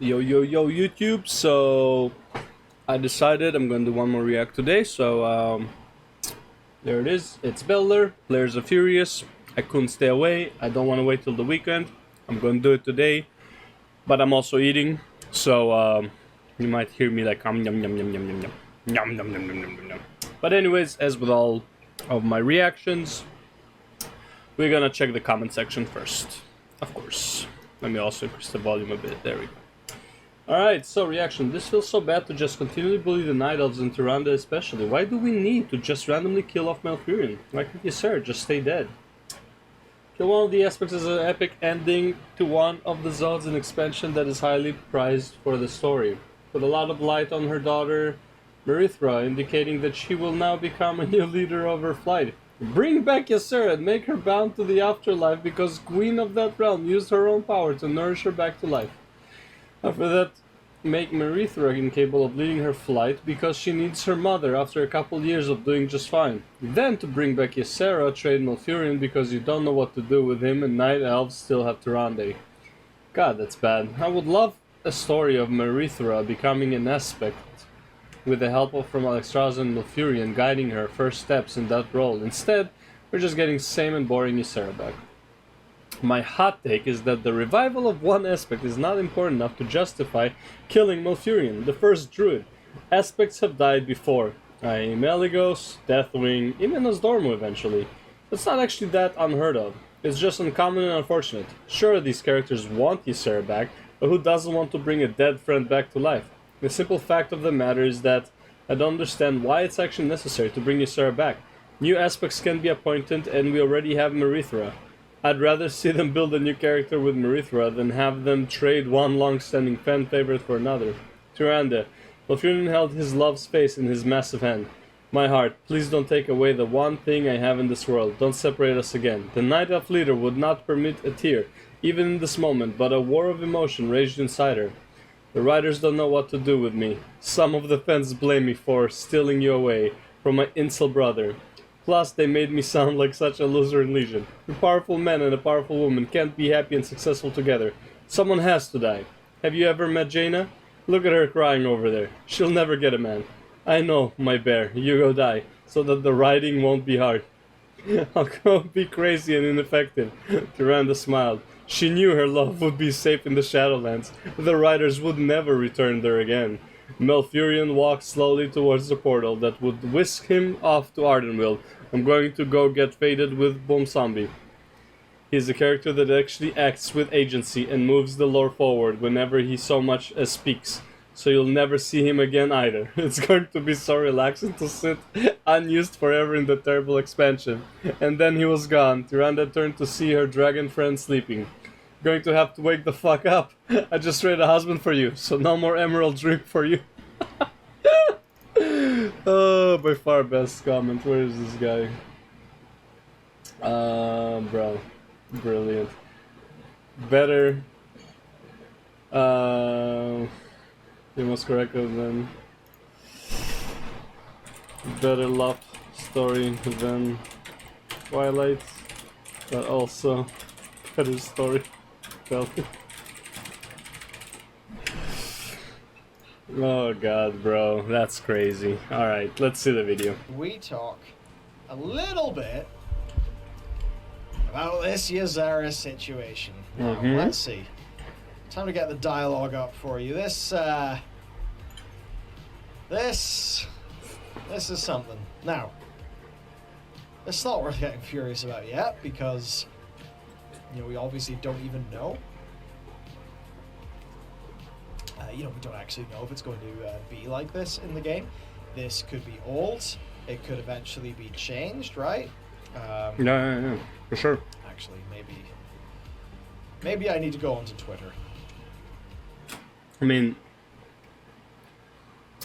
Yo YouTube, so I decided I'm gonna do one more react today, so there it is. It's Bellular, players are furious. I couldn't stay away, I don't want to wait till the weekend. I'm gonna do it today, but I'm also eating, so you might hear me like yum yum yum yum yum yum yum yum yum yum yum yum. But anyways, as with all of my reactions, we're gonna check the comment section first, of course. Let me also increase the volume a bit, there we go. Alright, so reaction. This feels so bad to just continually bully the Night Elves and Tyrande especially. Why do we need to just randomly kill off Malfurion? Why can't you, sir, just stay dead? Kill one of the aspects as an epic ending to one of the zones in expansion that is highly prized for the story. Put a lot of light on her daughter, Marithra, indicating that she will now become a new leader of her flight. Bring back Ysera and make her bound to the afterlife because Queen of that realm used her own power to nourish her back to life. After that, make Marithra incapable of leading her flight because she needs her mother after a couple years of doing just fine. Then to bring back Ysera, trade Malfurion because you don't know what to do with him and Night Elves still have Tyrande. God, that's bad. I would love a story of Marithra becoming an aspect with the help of from Alexstrasza and Malfurion guiding her first steps in that role. Instead, we're just getting same and boring Ysera back. My hot take is that the revival of one aspect is not important enough to justify killing Malfurion, the first druid. Aspects have died before, i.e. Meligos, Deathwing, even Asdormu eventually. It's not actually that unheard of. It's just uncommon and unfortunate. Sure, these characters want Ysera back, but who doesn't want to bring a dead friend back to life? The simple fact of the matter is that I don't understand why it's actually necessary to bring Ysera back. New aspects can be appointed and we already have Marithra. I'd rather see them build a new character with Marithra than have them trade one long-standing fan favorite for another. Tyrande. Malfurion held his love's face in his massive hand. My heart, please don't take away the one thing I have in this world. Don't separate us again. The Night Elf leader would not permit a tear, even in this moment, but a war of emotion raged inside her. The writers don't know what to do with me. Some of the fans blame me for stealing you away from my incel brother. Plus, they made me sound like such a loser in Legion. A powerful man and a powerful woman can't be happy and successful together. Someone has to die. Have you ever met Jaina? Look at her crying over there. She'll never get a man. I know, my bear, you go die, so that the riding won't be hard. I'll go be crazy and ineffective. Tyrande smiled. She knew her love would be safe in the Shadowlands. The riders would never return there again. Malfurion walked slowly towards the portal that would whisk him off to Ardenweald. I'm going to go get faded with Bomsambi. He's a character that actually acts with agency and moves the lore forward whenever he so much as speaks. So you'll never see him again either. It's going to be so relaxing to sit unused forever in the terrible expansion. And then he was gone. Tyrande turned to see her dragon friend sleeping. Going to have to wake the fuck up. I just traded a husband for you, so no more emerald drink for you. Oh, by far best comment. Where is this guy? Bro. Brilliant. Better. You must correct than. Better love story than Twilight, but also better story. Oh god, bro, that's crazy. Alright, let's see the video. We talk a little bit about this Ysera situation. Now, let's see. Time to get the dialogue up for you. This is something. Now, it's not worth getting furious about yet because we obviously don't even know. We don't actually know if it's going to be like this in the game. This could be old. It could eventually be changed, right? Yeah, for sure. Actually, maybe I need to go onto Twitter. I mean,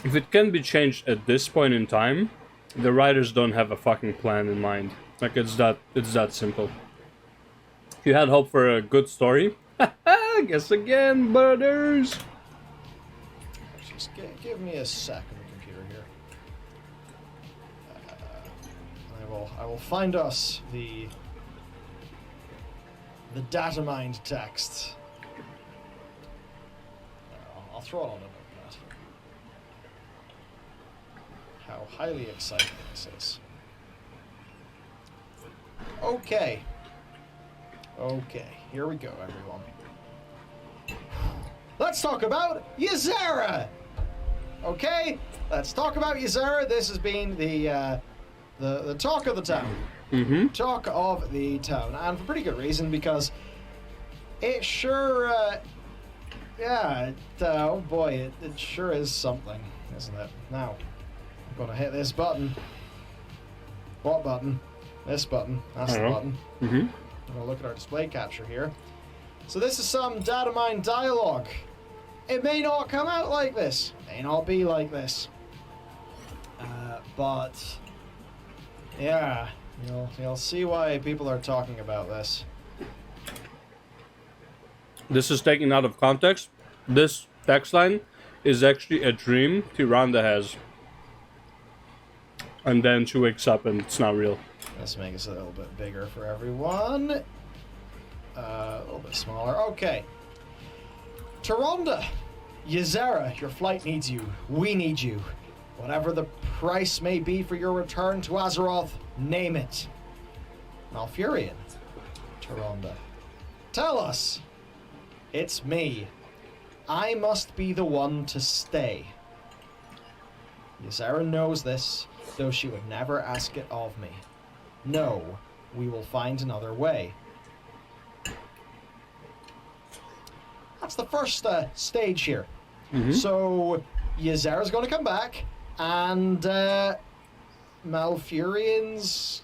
if it can be changed at this point in time, the writers don't have a fucking plan in mind. Like, it's that simple. If you had hope for a good story, guess again, brothers. Just give me a second, computer here. I will find us the data mined text. I'll throw it on a notepad. How highly exciting this is. Okay. Okay, here we go, everyone. Let's talk about Ysera! Okay, let's talk about Ysera. This has been the talk of the town. Mm-hmm. Talk of the town, and for pretty good reason, because it sure, oh boy, it sure is something, isn't it? Now, I'm gonna hit this button. What button? This button. That's the button. Mm-hmm. I'm gonna look at our display capture here. So this is some data mine dialogue. It may not come out like this, may not be like this, but yeah, you'll see why people are talking about this. This is taken out of context. This text line is actually a dream Tyrande has. And then she wakes up and it's not real. Let's make this a little bit bigger for everyone. A little bit smaller. Okay. Tyrande, Ysera, your flight needs you. We need you. Whatever the price may be for your return to Azeroth, name it. Malfurion, Tyrande, tell us. It's me. I must be the one to stay. Ysera knows this, though she would never ask it of me. No, we will find another way. That's the first stage here. Mm-hmm. So Ysera's going to come back, and Malfurion's...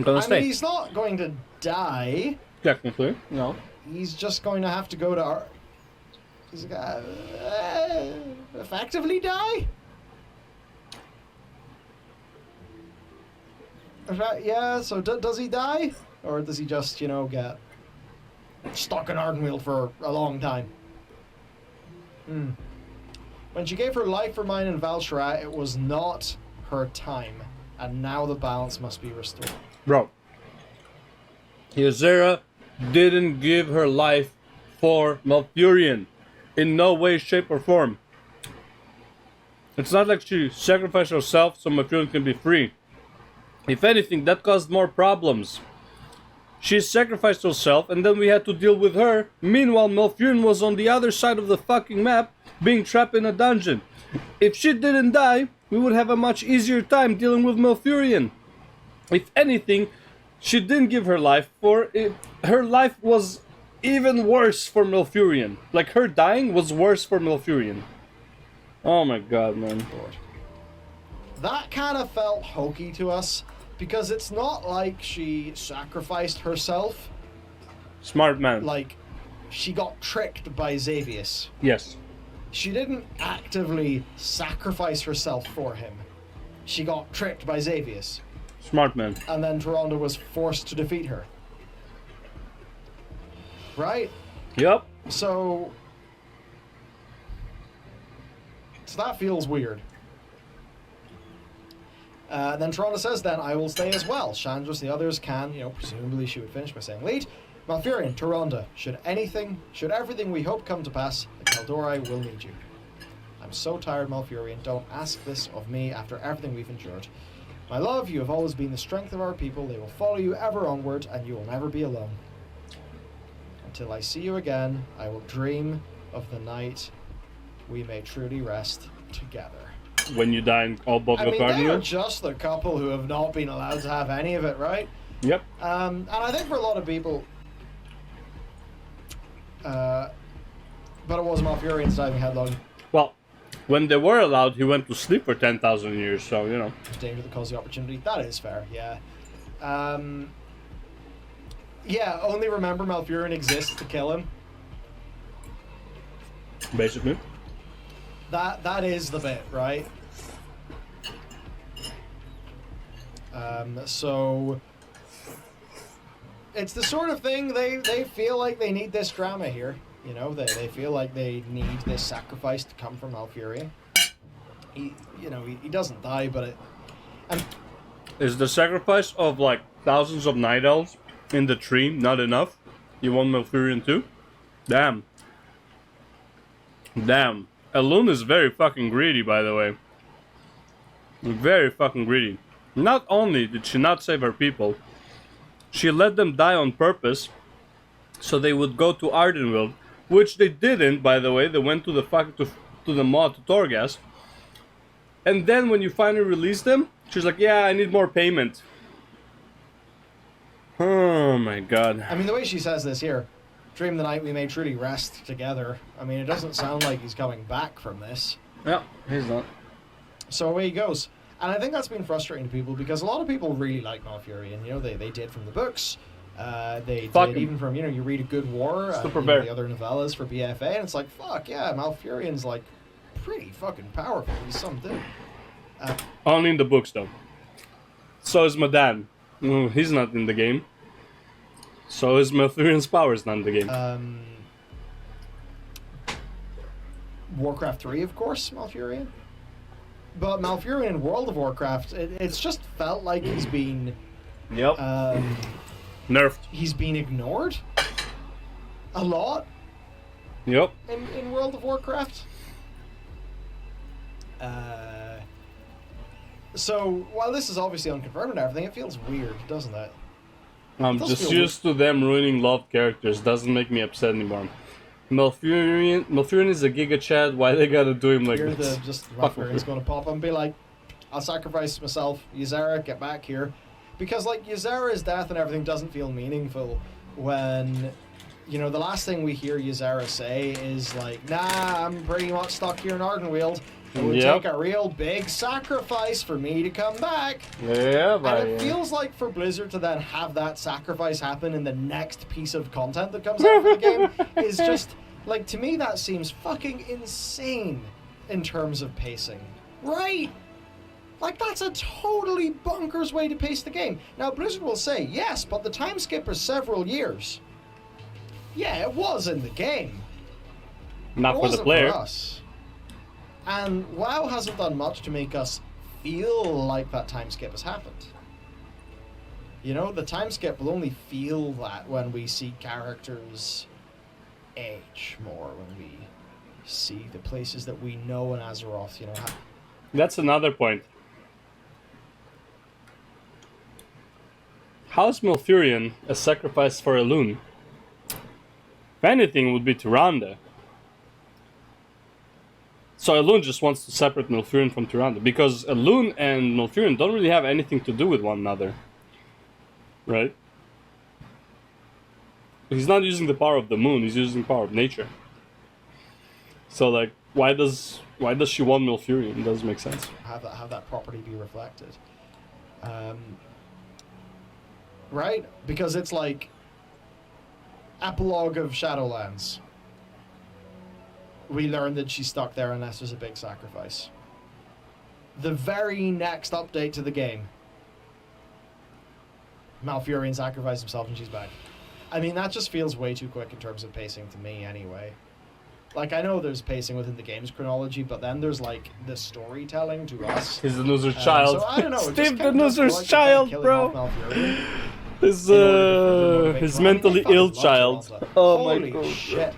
Gonna stay. mean, he's not going to die. Technically, no. He's just going to have to go to... He's gonna effectively die? Yeah, so does he die? Or does he just, get stuck in Ardenweald for a long time? When she gave her life for mine in Val'sharah, it was not her time. And now the balance must be restored. Bro. Ysera didn't give her life for Malfurion. In no way, shape, or form. It's not like she sacrificed herself so Malfurion can be free. If anything, that caused more problems. She sacrificed herself and then we had to deal with her. Meanwhile, Malfurion was on the other side of the fucking map, being trapped in a dungeon. If she didn't die, we would have a much easier time dealing with Malfurion. If anything, she didn't give her life for it. Her life was even worse for Malfurion. Like, her dying was worse for Malfurion. Oh my god, man. That kind of felt hokey to us, because it's not like she sacrificed herself. Smart man. Like, she got tricked by Xavius. Yes. She didn't actively sacrifice herself for him. She got tricked by Xavius. Smart man. And then Tyrande was forced to defeat her. Right? Yep. So that feels weird. Then Tyrande says, then I will stay as well. Chandras, the others can, presumably she would finish by saying, lead. Malfurion, Tyrande, should everything we hope come to pass, the Kaldori will need you. I'm so tired, Malfurion. Don't ask this of me after everything we've endured. My love, you have always been the strength of our people. They will follow you ever onward, and you will never be alone. Until I see you again, I will dream of the night we may truly rest together. When you die in all both of they are just the couple who have not been allowed to have any of it, right? Yep. And I think for a lot of people, but it was Malfurion's diving headlong. Well, when they were allowed, he went to sleep for 10,000 years, so, Danger that caused the opportunity. That is fair, yeah. Yeah, only remember Malfurion exists to kill him. Basically. That is the bit, right? So it's the sort of thing they feel like they need this drama here. They feel like they need this sacrifice to come from Malfurion. He doesn't die, but Is the sacrifice of like thousands of night elves in the tree not enough? You want Malfurion too? Damn. Damn. Elune is very fucking greedy, by the way. Very fucking greedy. Not only did she not save her people, she let them die on purpose so they would go to Ardenville, which they didn't, by the way. They went to the to the Maw, to Torghast. And then when you finally release them, she's like, yeah, I need more payment. Oh my god. I mean, the way she says this here, dream the night we may truly rest together. I mean, it doesn't sound like he's coming back from this. Yeah, he's not. So away he goes. And I think that's been frustrating to people because a lot of people really like Malfurion. You know, they did from the books. They did even from, you know, you read A Good War, the other novellas for BFA, and it's like, fuck, yeah, Malfurion's like pretty fucking powerful. He's some dude. Only in the books, though. So is Madan. He's not in the game. So is Malfurion's powers not in the game. Warcraft 3, of course, Malfurion. But Malfurion in World of Warcraft, it's just felt like he's been... Yep. Nerfed. He's been ignored a lot. Yep. In World of Warcraft. So, while this is obviously unconfirmed and everything, it feels weird, doesn't it? I'm just used to them ruining loved characters. Doesn't make me upset anymore. Malfurion is a Giga Chad. Why they gotta do him like this? Malfurion's gonna pop up and be like, I'll sacrifice myself. Ysera, get back here. Because, like, Ysera's death and everything doesn't feel meaningful when, you know, the last thing we hear Ysera say is like, nah, I'm pretty much stuck here in Ardenweald. It would take a real big sacrifice for me to come back. Yeah, and it feels like for Blizzard to then have that sacrifice happen in the next piece of content that comes out of the game is just, like, to me that seems fucking insane in terms of pacing. Right? Like, that's a totally bonkers way to pace the game. Now, Blizzard will say, yes, but the time skip is several years. Yeah, it was in the game. Not for the player. For us. And WoW hasn't done much to make us feel like that time skip has happened. You know, the time skip will only feel that when we see characters age more, when we see the places that we know in Azeroth, you know. That's another point. How's Malfurion a sacrifice for Elune? If anything, it would be Tyrande. So Elune just wants to separate Malfurion from Tyrande, because Elune and Malfurion don't really have anything to do with one another. Right? He's not using the power of the moon, he's using the power of nature. So, like, why does she want Malfurion? It doesn't make sense. Have that property be reflected. Right? Because it's like epilogue of Shadowlands. We learn that she's stuck there unless there's a big sacrifice. The very next update to the game, Malfurion sacrificed himself and she's back. I mean, that just feels way too quick in terms of pacing to me anyway. Like, I know there's pacing within the game's chronology, but then there's, like, the storytelling to us. He's the loser's child. So, I don't know. Steve the loser's child, bro. His mentally ill child. Oh my god. Holy shit.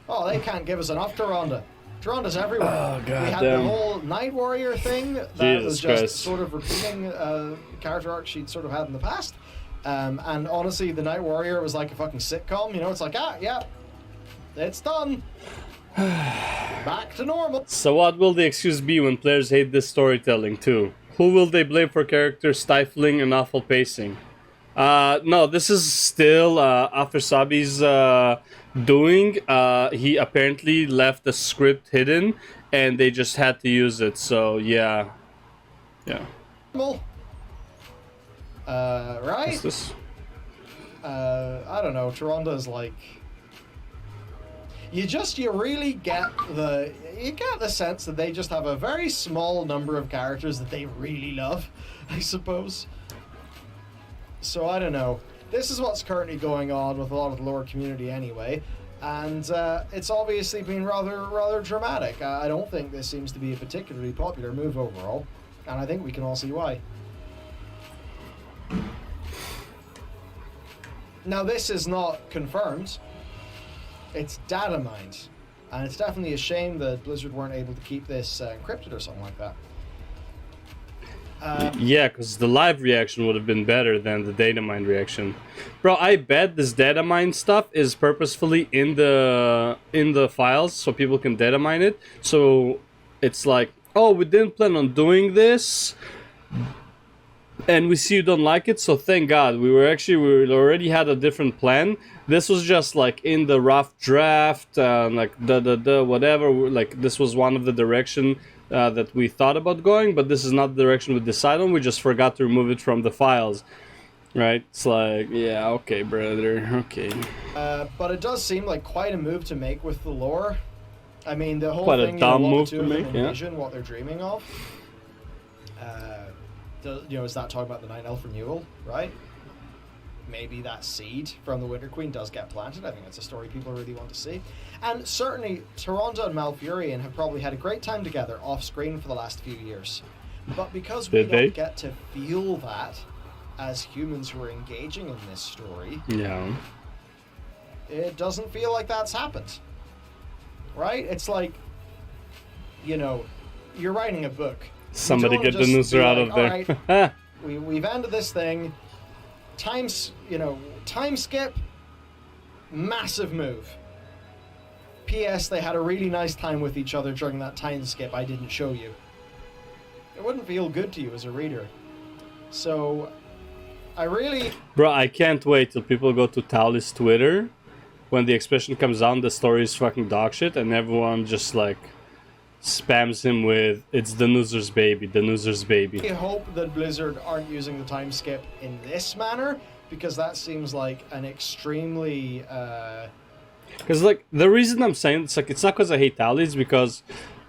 Oh, they can't give us enough Tyrande. Tyrande's everywhere. Oh, god we had damn. the whole Night Warrior thing that was just sort of repeating character arc she'd sort of had in the past. And honestly, the Night Warrior was like a fucking sitcom. You know, it's like, yeah, it's done. Back to normal. So what will the excuse be when players hate this storytelling too? Who will they blame for character stifling and awful pacing? No, this is still Afersabi's doing. He apparently left the script hidden and they just had to use it, so yeah. Right? What's this? I don't know, Tyrande's like... You really get the sense that they just have a very small number of characters that they really love, I suppose. So I don't know. This is what's currently going on with a lot of the lore community anyway, and it's obviously been rather dramatic. I don't think this seems to be a particularly popular move overall, and I think we can all see why. Now this is not confirmed. It's data mined. And it's definitely a shame that Blizzard weren't able to keep this encrypted or something like that. Yeah, because the live reaction would have been better than the data mine reaction. Bro, I bet this data mine stuff is purposefully in the files so people can data mine it. So it's like, oh, we didn't plan on doing this, and we see you don't like it, so thank God. We already had a different plan. This was just like in the rough draft, like whatever. Like this was one of the direction that we thought about going, but this is not the direction we decided on. We just forgot to remove it from the files, right? It's like, yeah, okay, brother, okay. But it does seem like quite a move to make with the lore. I mean, the whole Quite a thing, dumb what move the two to of them make, yeah. envision, what they're dreaming of. Is that talking about the Nine Elf renewal, right? Maybe that seed from the Winter Queen does get planted. I think it's a story people really want to see. And certainly, Tyrande and Malfurion have probably had a great time together off-screen for the last few years. But because we don't get to feel that as humans who are engaging in this story, yeah, it doesn't feel like that's happened. Right? It's like, you're writing a book. Somebody get the Noozer out of there. Right, we've ended this thing. Time skip. Massive move. P.S. They had a really nice time with each other during that time skip I didn't show you. It wouldn't feel good to you as a reader. So, Bro, I can't wait till people go to Tali's Twitter when the expression comes out, the story is fucking dog shit, and everyone just like spams him with, it's the Noozer's baby, the Noozer's baby. I hope that Blizzard aren't using the time skip in this manner, because that seems like an extremely... Because, like, the reason I'm saying it's like, it's not because I hate Tally, it's because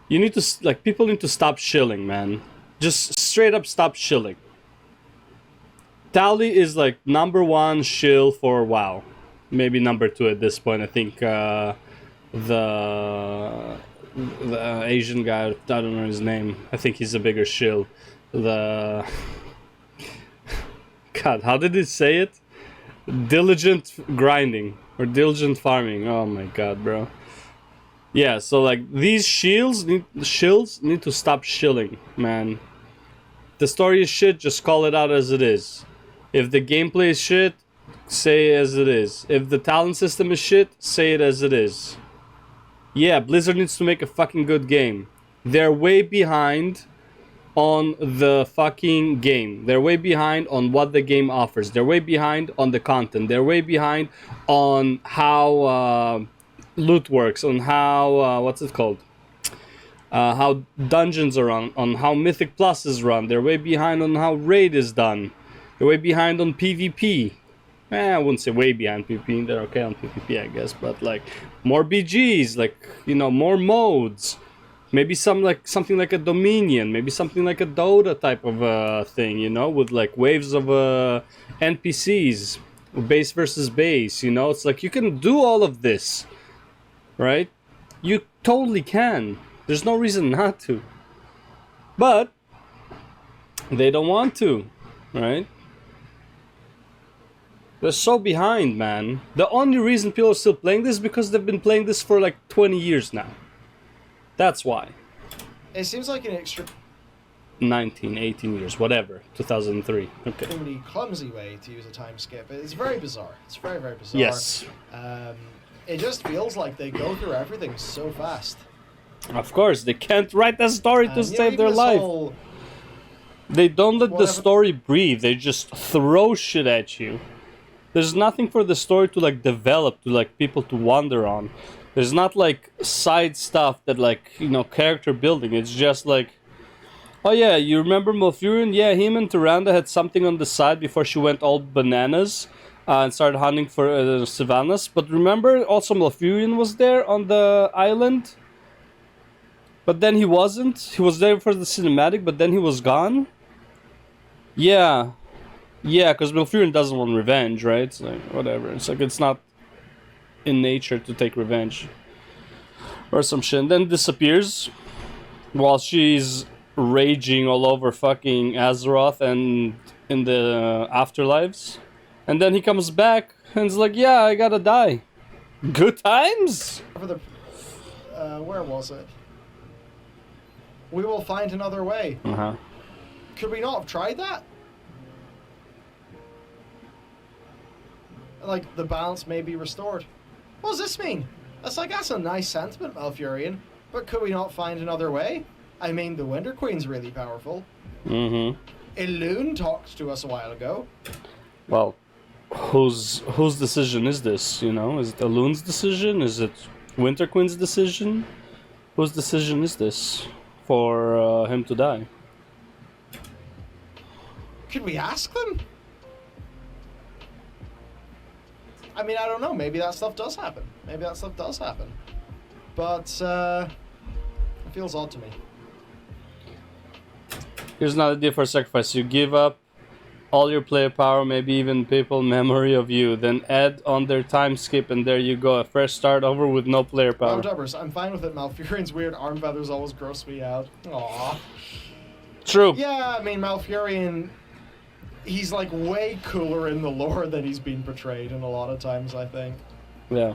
you need to, like, people need to stop shilling, man. Just straight up stop shilling. Tally is, like, #1 shill for WoW. Maybe #2 at this point. I think, the Asian guy, I don't know his name. I think he's a bigger shill. God, how did he say it? Diligent grinding or diligent farming. Oh my god, bro. Yeah, so like these shills need to stop shilling, man. The story is shit, just call it out as it is. If the gameplay is shit, say it as it is. If the talent system is shit, say it as it is. Yeah, Blizzard needs to make a fucking good game. They're way behind on the fucking game. They're way behind on what the game offers. They're way behind on the content. They're way behind on how loot works, on how, what's it called? How dungeons are run, on how Mythic Plus is run. They're way behind on how Raid is done. They're way behind on PvP. I wouldn't say way behind PvP. They're okay on PvP, I guess. But like more BGs, like, you know, more modes. Maybe something like a Dominion. Maybe something like a Dota type of thing, you know, with like waves of NPCs, base versus base. You know, it's like you can do all of this, right? You totally can. There's no reason not to. But they don't want to, right? They're so behind, man. The only reason people are still playing this is because they've been playing this for like 20 years now. That's why. It seems like an extra... 19, 18 years, whatever. 2003. Okay. Extremely clumsy way to use a time skip. It's very bizarre. It's very, very bizarre. Yes. It just feels like they go through everything so fast. Of course, they can't write a story to save their life. They don't let the story breathe. They just throw shit at you. There's nothing for the story to like develop, to like people to wander on. There's not like side stuff that like, you know, character building. It's just like, oh yeah, you remember Malfurion? Yeah, him and Tyrande had something on the side before she went all bananas and started hunting for savannas. But remember also Malfurion was there on the island? But then he wasn't. He was there for the cinematic, but then he was gone. Yeah. Yeah, because Malfurion doesn't want revenge, right? It's like, whatever. It's like, it's not in nature to take revenge. Or some shit. And then disappears while she's raging all over fucking Azeroth and in the afterlives. And then he comes back and is like, yeah, I gotta die. Good times? where was it? We will find another way. Could we not have tried that? Like, the balance may be restored. What does this mean? That's a nice sentiment, Malfurion. But could we not find another way? I mean, the Winter Queen's really powerful. Elune talked to us a while ago. Well, whose decision is this, you know? Is it Elune's decision? Is it Winter Queen's decision? Whose decision is this for him to die? Could we ask them? I mean, I don't know. Maybe that stuff does happen. But, it feels odd to me. Here's another idea for a sacrifice. You give up all your player power, maybe even people memory of you, then add on their time skip, and there you go. A fresh start over with no player power. Dubbers, I'm fine with it. Malfurion's weird arm feathers always gross me out. Aww. True. Yeah, I mean, Malfurion, he's like way cooler in the lore than he's been portrayed in a lot of times, I think. Yeah.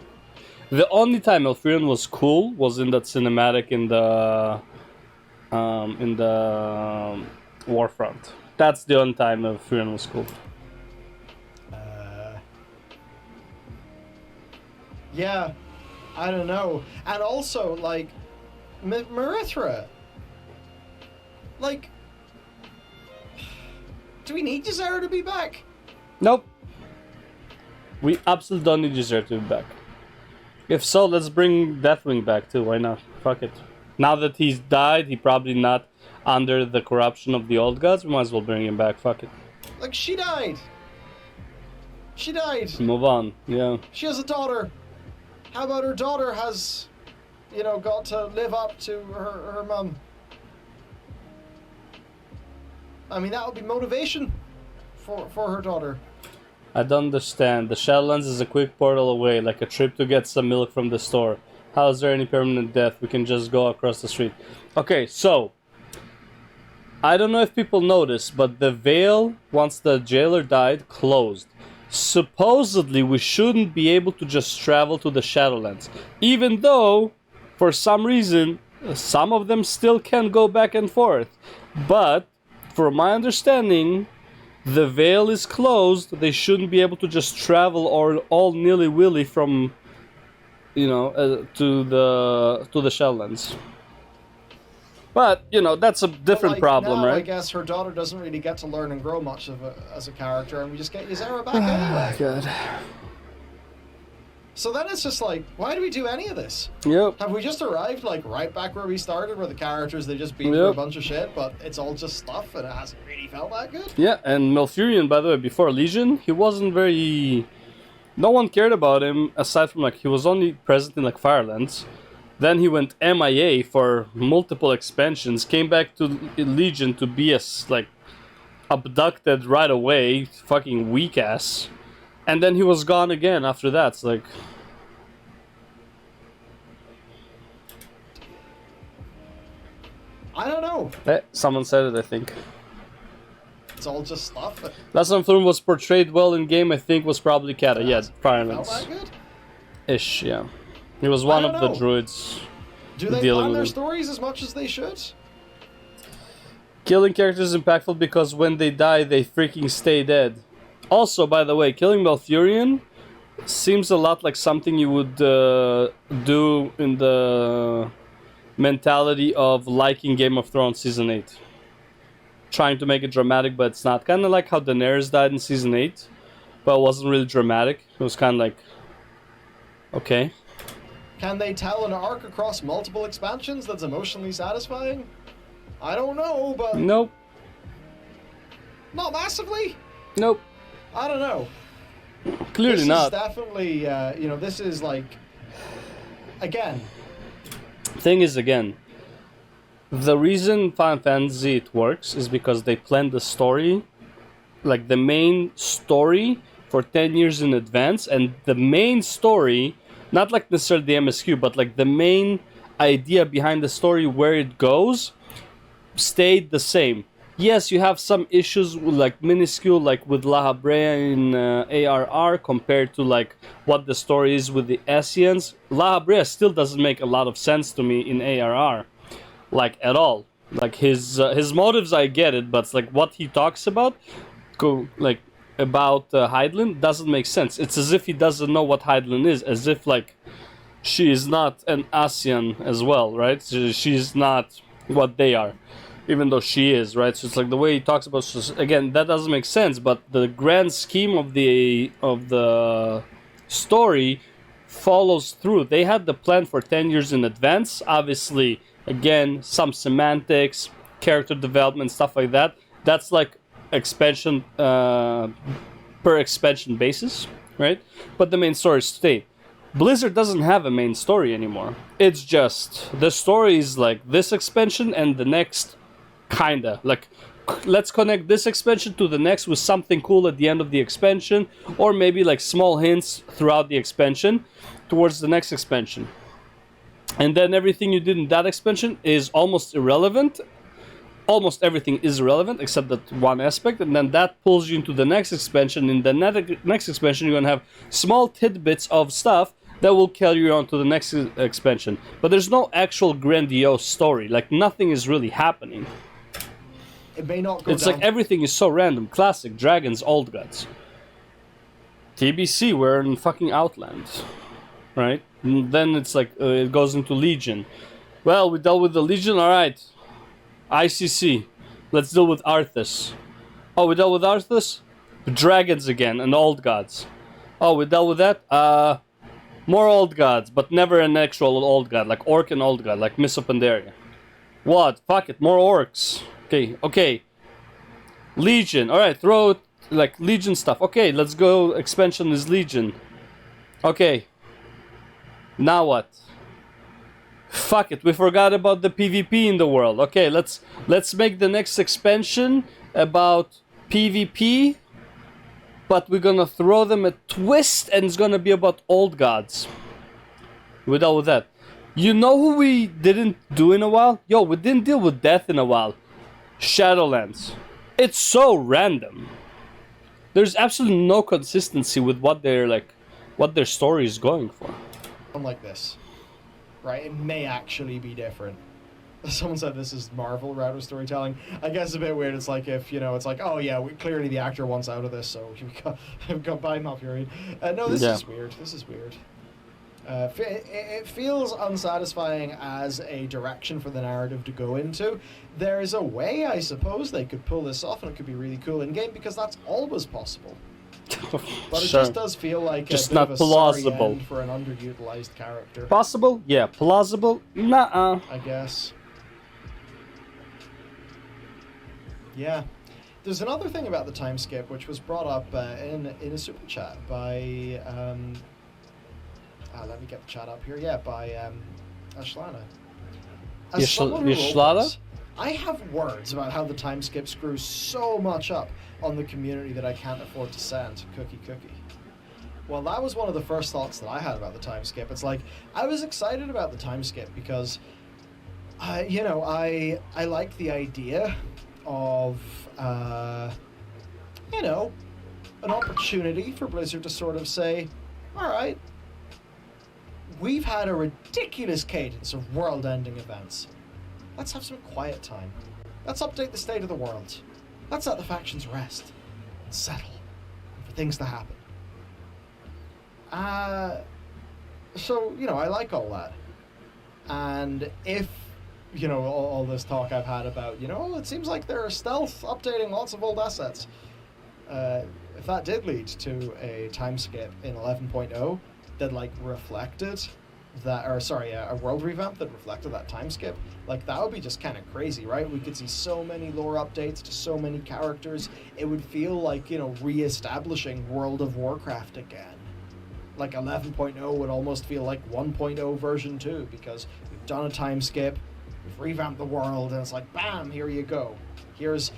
The only time Malfurion was cool was in that cinematic in the Warfront. That's the only time Malfurion was cool. Yeah, I don't know. And also, like, Marithra. Like, do we need Ysera to be back? Nope. We absolutely don't need Ysera to be back. If so, let's bring Deathwing back too. Why not? Fuck it. Now that he's died, he probably not under the corruption of the old gods. We might as well bring him back. Fuck it. Like, she died. She died. Move on. Yeah. She has a daughter. How about her daughter has, you know, got to live up to her mum? I mean, that would be motivation for her daughter. I don't understand. The Shadowlands is a quick portal away, like a trip to get some milk from the store. How is there any permanent death? We can just go across the street. Okay, so I don't know if people noticed, but the Veil, once the jailer died, closed. Supposedly, we shouldn't be able to just travel to the Shadowlands. Even though, for some reason, some of them still can go back and forth. But, from my understanding, the Veil is closed. They shouldn't be able to just travel or all nilly-willy from, you know, to the Shadowlands. But, you know, that's a different problem, now, right? I guess her daughter doesn't really get to learn and grow much as a character, and we just get Ysera back anyway. God. So then it's just like, why do we do any of this? Yep. Have we just arrived, like, right back where we started, where the characters, they just beat through a bunch of shit, but it's all just stuff, and it hasn't really felt that good? Yeah, and Malfurion, by the way, before Legion, he wasn't very... No one cared about him, aside from, like, he was only present in, like, Firelands. Then he went MIA for multiple expansions, came back to Legion to be like, abducted right away, fucking weak ass. And then he was gone again after that. It's like... I don't know. Someone said it, I think. It's all just stuff. Last time Thorn was portrayed well in game, I think, was probably Kata. Yeah, Firelands. Felt that good? Ish, yeah. He was one of the druids. Do they plan their stories as much as they should? Killing characters is impactful because when they die, they freaking stay dead. Also, by the way, killing Malfurion seems a lot like something you would do in the mentality of liking Game of Thrones Season 8. Trying to make it dramatic, but it's not. Kind of like how Daenerys died in Season 8, but it wasn't really dramatic. It was kind of like, okay. Can they tell an arc across multiple expansions that's emotionally satisfying? I don't know, but... Nope. Not massively? Nope. I don't know. Clearly not. This is definitely, you know, this is like... Again. Thing is, again, the reason Final Fantasy it works is because they plan the story, like the main story, for 10 years in advance, and the main story... Not like necessarily the MSQ, but like the main idea behind the story, where it goes, stayed the same. yes, you have some issues with, like, minuscule, like with La Habrea in ARR compared to like what the story is with theEssians. La Habrea still doesn't make a lot of sense to me in ARR, like at all. Like his motives, I get it, but it's like what he talks about, like about Hydaelyn doesn't make sense. It's as if he doesn't know what Hydaelyn is, as if like she is not an Asian as well, right? She's not what they are, even though she is, right? So it's like the way he talks about. Again, that doesn't make sense. But the grand scheme of the story follows through. They had the plan for 10 years in advance. Obviously, again, some semantics, character development, stuff like that. That's like expansion per expansion basis, right? But the main story stayed. Blizzard doesn't have a main story anymore. It's just the story is like this expansion and the next, kinda like let's connect this expansion to the next with something cool at the end of the expansion, or maybe like small hints throughout the expansion towards the next expansion. And then everything you did in that expansion is almost irrelevant. Almost everything is irrelevant except that one aspect, and then that pulls you into the next expansion. In the next expansion, you're gonna have small tidbits of stuff that will carry you on to the next expansion. But there's no actual grandiose story. Like nothing is really happening. It may not go It's down. like everything is so random. Classic Dragons, Old Gods. TBC, we're in fucking Outland, right? And then it's like it goes into Legion. Well, we dealt with the Legion. All right. ICC. Let's deal with Arthas. Oh, we dealt with Arthas? Dragons again and Old Gods. Oh, we dealt with that? More Old Gods, but never an actual Old God, like Orc and Old God, like Miss of Pandaria. What? Fuck it, more Orcs. Okay. Legion. Alright, throw like Legion stuff. Okay, let's go. Expansion is Legion. Okay. Now what? Fuck it, we forgot about the PvP in the world. Okay, let's make the next expansion about PvP, but we're gonna throw them a twist and it's gonna be about Old Gods. We're done with that. You know who we didn't do in a while? Yo, we didn't deal with death in a while. Shadowlands. It's so random. There's absolutely no consistency with what their story is going for. Like this, right? It may actually be different. Someone said this is Marvel route of storytelling. I guess it's a bit weird. It's like if, it's like, oh yeah, clearly the actor wants out of this, so we've got by Malfurion. No, this is weird. This is weird. It feels unsatisfying as a direction for the narrative to go into. There is a way, I suppose, they could pull this off, and it could be really cool in game because that's always possible. But it just does feel like just a bit not of a plausible sorry end for an underutilized character. Possible? Yeah. Plausible? Nuh-uh. I guess. Yeah. There's another thing about the time skip which was brought up in a super chat by let me get the chat up here. Yeah, by Ashlana. As someone who wrote this, I have words about how the time skip screws so much up on the community that I can't afford to send cookie. Well, that was one of the first thoughts that I had about the time skip. It's like, I was excited about the time skip because, I like the idea of, an opportunity for Blizzard to sort of say, all right, we've had a ridiculous cadence of world-ending events. Let's have some quiet time. Let's update the state of the world. Let's let the factions rest and settle for things to happen. So, I like all that. And if, all this talk I've had about, it seems like they're stealth updating lots of old assets. If that did lead to a time skip in 11.0 that, reflected that, a world revamp that reflected that time skip, that would be just kind of crazy, right? We could see so many lore updates to so many characters. It would feel like, re-establishing World of Warcraft again. 11.0 would almost feel like 1.0 version 2, because we've done a time skip, we've revamped the world, and it's like, bam, here you go. Here's,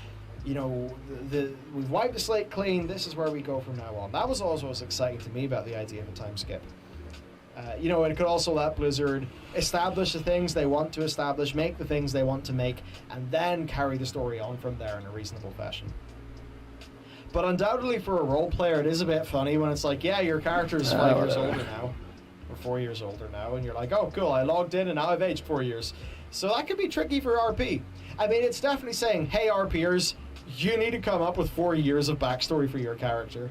we've wiped the slate clean, this is where we go from now on. That was also what's exciting to me about the idea of a time skip. You know, and it could also let Blizzard establish the things they want to establish, make the things they want to make, and then carry the story on from there in a reasonable fashion. But undoubtedly for a role player, it is a bit funny when it's like, yeah, your character's 5 years older now, or 4 years older now, and you're like, oh, cool, I logged in and now I've aged 4 years. So that could be tricky for RP. I mean, it's definitely saying, hey, RPers, you need to come up with 4 years of backstory for your character.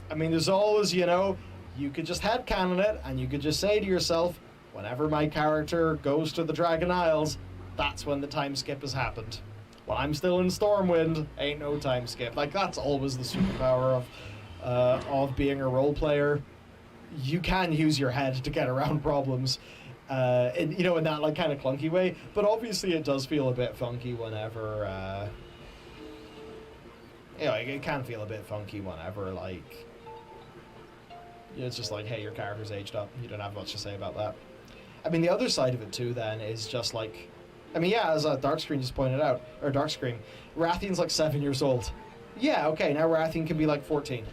I mean, there's always, you know, you could just headcanon it, and you could just say to yourself, whenever my character goes to the Dragon Isles, that's when the time skip has happened. When I'm still in Stormwind, ain't no time skip. Like, that's always the superpower of being a role player. You can use your head to get around problems, in that like kind of clunky way. But obviously, it does feel a bit funky whenever. It can feel a bit funky whenever like. It's just like, hey, your character's aged up. You don't have much to say about that. I mean, the other side of it too, then, is just like, I mean, yeah, as Darkscreen just pointed out, or Darkscreen, Rathian's like 7 years old. Yeah, okay, now Rathian can be like 14.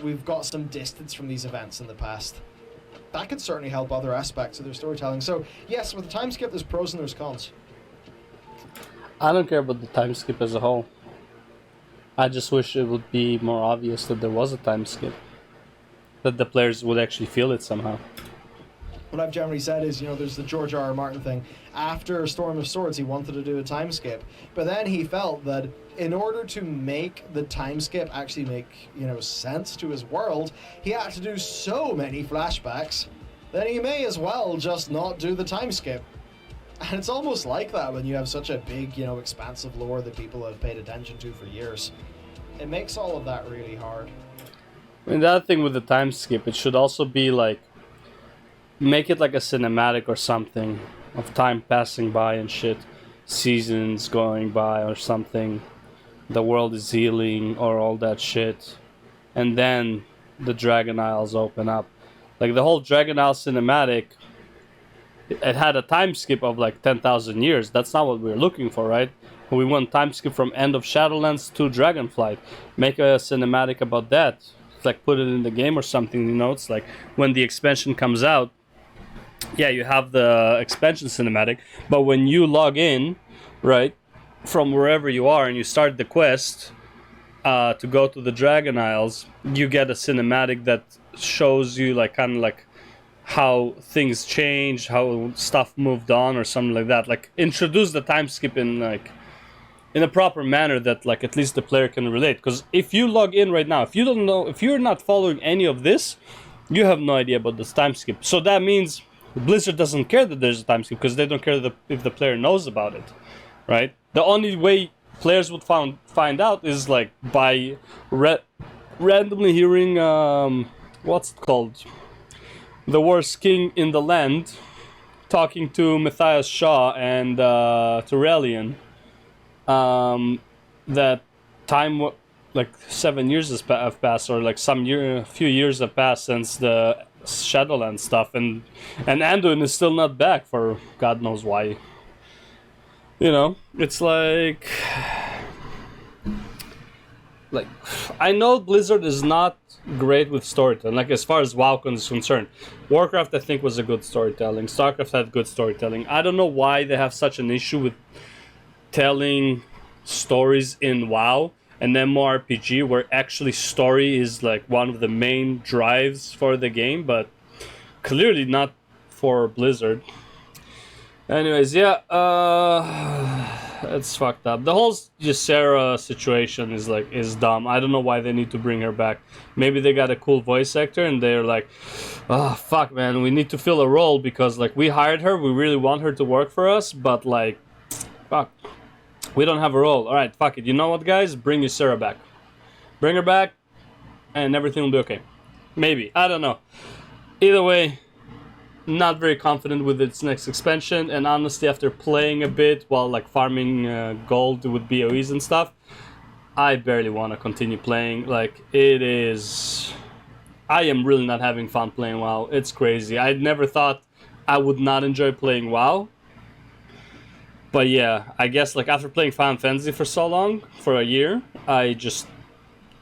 We've got some distance from these events in the past. That could certainly help other aspects of their storytelling. So, yes, with the time skip, there's pros and there's cons. I don't care about the time skip as a whole. I just wish it would be more obvious that there was a time skip. That the players would actually feel it somehow. What I've generally said is, there's the George R.R. Martin thing. After Storm of Swords, he wanted to do a time skip. But then he felt that in order to make the time skip actually make, sense to his world, he had to do so many flashbacks that he may as well just not do the time skip. And it's almost like that when you have such a big, expansive lore that people have paid attention to for years. It makes all of that really hard. I mean, the other thing with the time skip, it should also be like, make it like a cinematic or something of time passing by and shit, seasons going by or something, the world is healing or all that shit, and then the Dragon Isles open up. Like the whole Dragon Isle cinematic, it had a time skip of like 10,000 years. That's not what we were looking for, right? We want time skip from end of Shadowlands to Dragonflight. Make a cinematic about that. Like put it in the game or something, it's like when the expansion comes out, yeah, you have the expansion cinematic, but when you log in, right, from wherever you are and you start the quest to go to the Dragon Isles, you get a cinematic that shows you like kind of like how things changed, how stuff moved on or something like that. Like introduce the time skip in a proper manner that like at least the player can relate. Because if you log in right now, if you're not following any of this, you have no idea about this time skip. So that means Blizzard doesn't care that there's a time skip because they don't care if the player knows about it, right? The only way players would find out is like by randomly hearing what's it called, the worst king in the land, talking to Matthias Shaw and Turelian. That time, like 7 years have passed, or like a few years have passed since the Shadowlands stuff, and Anduin is still not back for God knows why. It's like I know Blizzard is not great with storytelling. Like as far as WoW is concerned, Warcraft I think was a good storytelling. StarCraft had good storytelling. I don't know why they have such an issue with telling stories in WoW and MMORPG, where actually story is like one of the main drives for the game, but clearly not for Blizzard. Anyways, yeah, it's fucked up. The whole Ysera situation is dumb. I don't know why they need to bring her back. Maybe they got a cool voice actor and they're like, oh fuck man, we need to fill a role because like we hired her, we really want her to work for us, but like fuck, we don't have a role. Alright, fuck it. You know what, guys? Bring Ysera back. Bring her back, and everything will be okay. Maybe. I don't know. Either way, not very confident with its next expansion, and honestly, after playing a bit while like farming gold with BOEs and stuff, I barely want to continue playing. Like, it is... I am really not having fun playing WoW. It's crazy. I never thought I would not enjoy playing WoW. But yeah, I guess like after playing Final Fantasy for so long, for a year,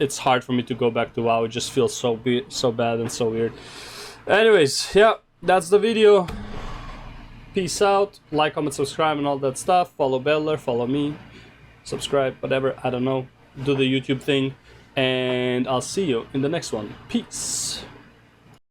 it's hard for me to go back to WoW. It just feels so bad and so weird. Anyways, yeah, that's the video. Peace out. Like, comment, subscribe, and all that stuff. Follow Bellular, follow me, subscribe, whatever. I don't know. Do the YouTube thing, and I'll see you in the next one. Peace.